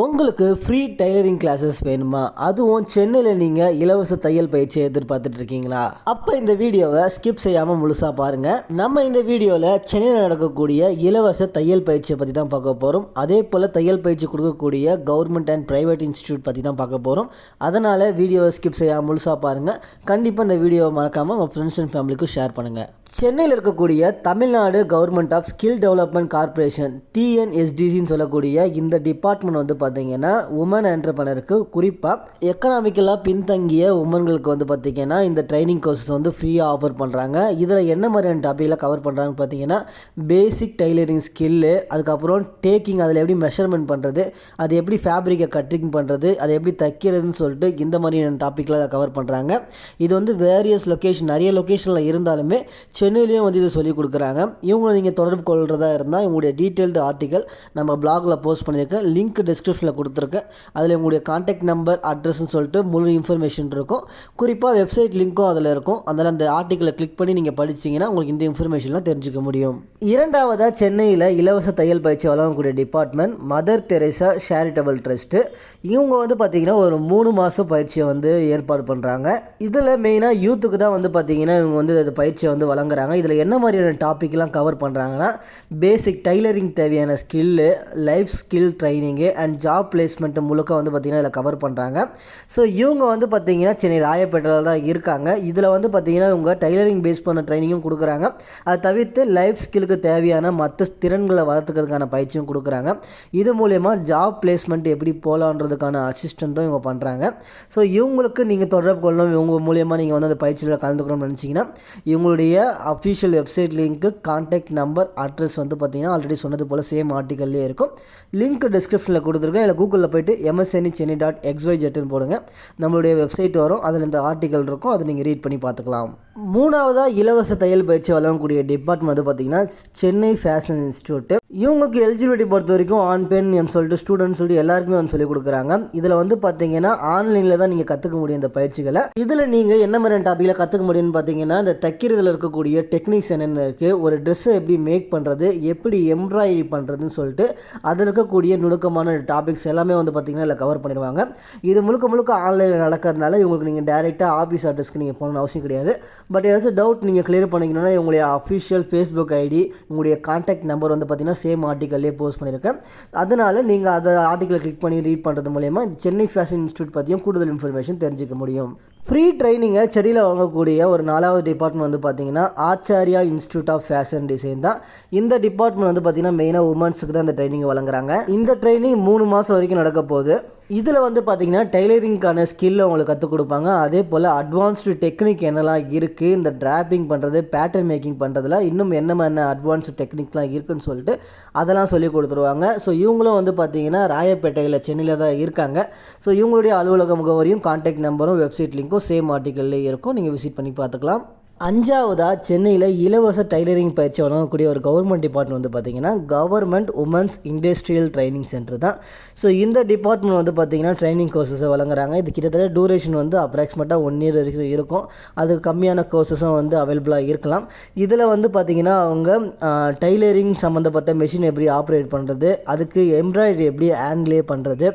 உங்களுக்கு free tailoring classes வேணுமா? அதுவும் சென்னையில் நீங்கள் இலவச தையல் பயிற்சியை எதிர்பார்த்துட்டு இருக்கீங்களா? அப்போ இந்த வீடியோவை ஸ்கிப் செய்யாமல் முழுசாக பாருங்கள். நம்ம இந்த வீடியோவில் சென்னையில் நடக்கக்கூடிய இலவச தையல் பயிற்சியை பற்றி தான் பார்க்க போகிறோம். அதே போல் தையல் பயிற்சி கொடுக்கக்கூடிய கவர்மெண்ட் அண்ட் ப்ரைவேட் இன்ஸ்டியூட் பற்றி தான் பார்க்க போகிறோம். அதனால் வீடியோவை ஸ்கிப் செய்யாமல் முழுசாக பாருங்கள். கண்டிப்பாக இந்த வீடியோவை மறக்காமல் உங்கள் ஃப்ரெண்ட்ஸ் அண்ட் ஃபேமிலிக்கும் ஷேர் பண்ணுங்கள். சென்னையில் இருக்கக்கூடிய Tamil Nadu government of skill development corporation டிஎன்எஸ்டிசின்னு சொல்லக்கூடிய இந்த டிபார்ட்மெண்ட் வந்து பார்த்திங்கன்னா உமன் என்டர்பிரனருக்கு குறிப்பாக எக்கனாமிக்கலாக பின்தங்கிய உமன்களுக்கு வந்து பார்த்திங்கன்னா இந்த ட்ரைனிங் கோர்சஸ் வந்து ஃப்ரீயாக ஆஃபர் பண்ணுறாங்க. இதில் என்ன மாதிரியான டாப்பிக்கில் கவர் பண்ணுறாங்கன்னு பார்த்தீங்கன்னா பேசிக் டைலரிங் ஸ்கில்லு, அதுக்கப்புறம் டேக்கிங், அதில் எப்படி மெஷர்மெண்ட் பண்ணுறது, அது எப்படி ஃபேப்ரிக்கை கட்டிங் பண்ணுறது, அதை எப்படி தைக்கிறதுன்னு சொல்லிட்டு இந்த மாதிரியான டாப்பிக்கில் அதை கவர் பண்ணுறாங்க. இது வந்து வேரியஸ் லொக்கேஷன், நிறைய லொக்கேஷனில் இருந்தாலுமே சென்னையிலையும் வந்து இதை சொல்லிக் கொடுக்குறாங்க. இவங்களை நீங்கள் தொடர்பு கொள்கிறதா இருந்தால் இவங்களுடைய டீட்டெயில்டு ஆர்டிக்கல் நம்ம பிளாகில் போஸ்ட் பண்ணியிருக்கேன். லிங்க் டிஸ்கிரிப்ஷனில் கொடுத்துருக்கேன். அதில் உங்களுடைய கான்டாக்ட் நம்பர், அட்ரஸ்ன்னு சொல்லிட்டு முழு இன்ஃபர்மேஷன் இருக்கும். குறிப்பாக வெப்சைட் லிங்க்கும் அதில் இருக்கும். அதனால் அந்த ஆர்டிக்கலை கிளிக் பண்ணி நீங்கள் படிச்சிங்கன்னா உங்களுக்கு இந்த இன்ஃபர்மேஷன்லாம் தெரிஞ்சுக்க முடியும். இரண்டாவதாக சென்னையில் இலவச தையல் பயிற்சி வழங்கக்கூடிய department Mother Teresa charitable trust. இவங்க வந்து பார்த்திங்கன்னா ஒரு 3 மாதம் பயிற்சியை வந்து ஏற்பாடு பண்ணுறாங்க. இதில் மெயினாக யூத்துக்கு தான் வந்து பார்த்திங்கன்னா இவங்க வந்து அந்த பயிற்சியை வந்து வழங்குறாங்க. இதில் என்ன மாதிரியான டாப்பிக்லாம் கவர் பண்ணுறாங்கன்னா பேசிக் டைலரிங் தேவையான skill, life skill training and job placement முழுக்க வந்து பார்த்திங்கன்னா இதில் கவர் பண்ணுறாங்க. ஸோ இவங்க வந்து பார்த்திங்கன்னா சென்னை ராயப்பேட்டையில் தான் இருக்காங்க. இதில் வந்து பார்த்திங்கன்னா இவங்க டைலரிங் பேஸ் பண்ண ட்ரைனிங்கும் கொடுக்குறாங்க. அதை தவிர்த்து லைஃப் ஸ்கில்லுக்கு தேவையான மற்ற திறன்களை வளர்த்துக்கிறதுக்கான பயிற்சியும் கொடுக்குறாங்க. இது மூலயமா ஜாப் பிளேஸ்மெண்ட் எப்படி போகலான்றதுக்கான அசிஸ்டண்ட்டும் இவங்க பண்ணுறாங்க. ஸோ இவங்களுக்கு நீங்கள் தொடர்பு கொள்ளணும், இவங்க மூலியமாக நீங்கள் வந்து அந்த பயிற்சியில் கலந்துக்கணும்னு நினச்சிங்கன்னா இவங்களுடைய official website link, contact number, address வந்து பார்த்திங்கன்னா ஆல்ரெடி சொன்னது போல் சேம் ஆர்டிக்கல்லே இருக்கும். லிங்க் டிஸ்கிரிப்ஷனில் கொடுத்துருக்கேன். இல்லை கூகுளில் போய்ட்டு msnechennai.xyzன்னு போடுங்க. நம்மளுடைய வெப்சைட் வரும். அதில் இந்த ஆர்டிக்கல் இருக்கும். அதை நீங்கள் ரீட் பண்ணி பார்த்துக்கலாம். மூணாவதாக இலவச தையல் பயிற்சி வழங்கக்கூடிய டிபார்ட்மெண்ட் வந்து பார்த்திங்கன்னா சென்னை ஃபேஷன் இன்ஸ்டியூட். இவங்களுக்கு எலிஜிபிலிட்டி பொறுத்த வரைக்கும் ஆண் பெண் சொல்லிட்டு ஸ்டூடெண்ட்ஸ் சொல்லிட்டு எல்லாருக்குமே வந்து சொல்லிக் கொடுக்குறாங்க. இதில் வந்து பார்த்தீங்கன்னா ஆன்லைனில் தான் நீங்கள் கற்றுக்க முடியும் இந்த பயிற்சிகளை. இதில் நீங்கள் என்ன மாதிரியான டாப்பிக்கில் கற்றுக்க முடியும்னு பார்த்தீங்கன்னா இந்த தைக்கிறதுல இருக்கக்கூடிய டெக்னிக்ஸ் என்னென்ன இருக்குது, ஒரு ட்ரெஸ்ஸை எப்படி மேக் பண்ணுறது, எப்படி எம்ப்ராய்டரி பண்ணுறதுன்னு சொல்லிட்டு அதில் இருக்கக்கூடிய நுணுக்கமான டாபிக்ஸ் எல்லாமே வந்து பார்த்திங்கன்னா இதில் கவர் பண்ணிடுவாங்க. இது முழுக்க ஆன்லைனில் நடக்கிறதுனால இவங்களுக்கு நீங்கள் டேரெக்டாக ஆஃபீஸ் அட்ரஸ்க்கு நீங்கள் போகணும்னு அவசியம் கிடையாது. பட் ஏதாச்சும் டவுட் நீங்கள் கிளியர் பண்ணிக்கணும்னா உங்களுடைய அஃபிஷியல் ஃபேஸ்புக் ஐடி, உங்களுடைய கான்டாக்ட் நம்பர் வந்து பார்த்திங்கன்னா சேம் ஆர்டிக்கல்லே போஸ்ட் பண்ணியிருக்கேன். அதனால் நீங்கள் அதை ஆர்டிக்கலை கிளிக் பண்ணி ரீட் பண்ணுறது மூலயமா சென்னை ஃபேஷன் இன்ஸ்டியூட் பற்றியும் கூடுதல் இன்ஃபர்மேஷன் தெரிஞ்சுக்க முடியும். ஃப்ரீ ட்ரைனிங்கை செடியில் வாங்கக்கூடிய ஒரு 4வது டிபார்ட்மெண்ட் வந்து பார்த்திங்கன்னா Acharya institute of fashion design தான். இந்த டிபார்ட்மெண்ட் வந்து பார்த்திங்கன்னா மெயினாக உமன்ஸுக்கு தான் இந்த ட்ரைனிங் வழங்குறாங்க. இந்த ட்ரைனிங் 3 மாதம் வரைக்கும் நடக்க போகுது. இதில் வந்து பார்த்திங்கன்னா டைலரிங்கான ஸ்கில் அவங்களுக்கு கற்றுக் கொடுப்பாங்க. அதே போல் அட்வான்ஸ்டு டெக்னிக் என்னெல்லாம் இருக்குது, இந்த ட்ராப்பிங் பண்ணுறது, பேட்டர்ன் மேக்கிங் பண்ணுறதுல இன்னும் என்ன அட்வான்ஸ்டு டெக்னிக்லாம் இருக்குதுன்னு சொல்லிட்டு அதெல்லாம் சொல்லி கொடுத்துருவாங்க. ஸோ இவங்களும் வந்து பார்த்திங்கன்னா ராயப்பேட்டையில் சென்னையில் தான் இருக்காங்க. ஸோ இவங்களுடைய அலுவலக முகவரியும் கான்டாக்ட் நம்பரும் வெப்சைட் லிங்க்கும் சேம் ஆர்டிக்கல்லே இருக்கும். நீங்கள் விசிட் பண்ணி பார்த்துக்கலாம். 5வதாக சென்னையில் இலவச டைலரிங் பயிற்சி வழங்கக்கூடிய ஒரு கவர்மெண்ட் டிபார்ட்மெண்ட் வந்து பார்த்திங்கன்னா government women's industrial training centre தான். ஸோ இந்த டிபார்ட்மெண்ட் வந்து பார்த்திங்கன்னா ட்ரைனிங் கோர்சஸை வழங்குறாங்க. இது கிட்டத்தட்ட டூரேஷன் வந்து அப்ராக்சிமேட்டாக 1 இயர் வரைக்கும் இருக்கும். அது கம்மியான கோர்சஸும் வந்து அவைலபிளாக இருக்கலாம். இதில் வந்து பார்த்திங்கன்னா அவங்க டைலரிங் சம்மந்தப்பட்ட மெஷின் எப்படி ஆப்ரேட் பண்ணுறது, அதுக்கு எம்ப்ராய்டரி எப்படி ஹேண்ட்லே பண்ணுறது,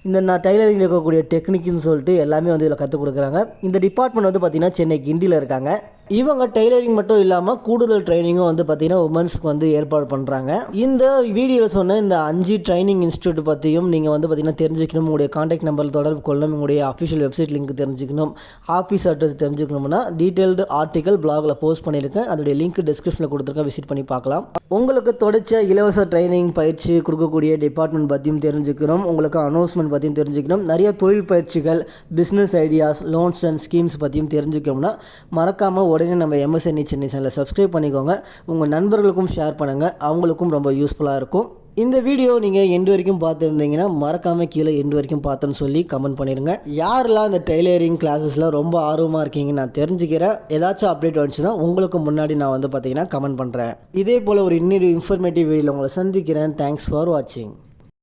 இந்த டைலரிங் இருக்கக்கூடிய டெக்னிக்னு சொல்லிட்டு எல்லாமே வந்து இதில் கற்றுக் கொடுக்குறாங்க. இந்த டிபார்ட்மெண்ட் வந்து பார்த்திங்கன்னா சென்னை கிண்டியில் இருக்காங்க. இவங்க டைலரிங் மட்டும் இல்லாமல் கூடுதல் ட்ரைனிங்கும் வந்து பார்த்திங்கன்னா உமன்ஸ்க்கு வந்து ஏற்பாடு பண்ணுறாங்க. இந்த வீடியோவில் சொன்ன இந்த 5 ட்ரைனிங் இன்ஸ்டியூட் பற்றியும் நீங்கள் வந்து பார்த்திங்கன்னா தெரிஞ்சுக்கணும், உங்களுடைய கான்டாக்ட் நம்பரில் தொடர்பு கொள்ளணும், உங்களுடைய அஃபிஷியல் வெப்சைட் லிங்க் தெரிஞ்சுக்கணும், ஆஃபீஸ் அட்ரஸ் தெரிஞ்சுக்கணும்னா டீட்டெயில்டு ஆர்டிக்கல் பிளாகில் போஸ்ட் பண்ணியிருக்கேன். அதோடைய லிங்க் டிஸ்கிரிப்ஷனில் கொடுத்துருக்கேன். விசிட் பண்ணி பார்க்கலாம். உங்களுக்கு தொடர்ச்ச இலவச ட்ரைனிங் பயிற்சி கொடுக்கக்கூடிய டிபார்ட்மெண்ட் பற்றியும் தெரிஞ்சுக்கணும், உங்களுக்கு அனௌன்ஸ்மெண்ட் பற்றியும் தெரிஞ்சுக்கணும், நிறைய தொழில் பயிற்சிகள், business ideas, loans and schemes பற்றியும் தெரிஞ்சுக்கணும்னா மறக்காமல் உடனே நம்ம MSNE சென்னை சேனலை சப்ஸ்கிரைப் பண்ணிக்கோங்க. உங்கள் நண்பர்களுக்கும் ஷேர் பண்ணுங்கள், அவங்களுக்கும் ரொம்ப யூஸ்ஃபுல்லாக இருக்கும். இந்த வீடியோ நீங்கள் எண்டு வரைக்கும் பார்த்துருந்தீங்கன்னா மறக்காமல் கீழே எண்டு வரைக்கும் பார்த்தேன்னு சொல்லி கமெண்ட் பண்ணிடுங்க. யாரெல்லாம் இந்த டைலரிங் கிளாஸஸில் ரொம்ப ஆர்வமாக இருக்கீங்க நான் தெரிஞ்சுக்கிறேன். ஏதாச்சும் அப்டேட் வந்துச்சுன்னா உங்களுக்கு முன்னாடி நான் வந்து பார்த்தீங்கன்னா கமெண்ட் பண்ணுறேன். இதே போல் ஒரு இன்னொரு இன்ஃபர்மேட்டிவ் வீடியோவில் உங்களை சந்திக்கிறேன். தேங்க்ஸ் ஃபார் வாட்சிங்.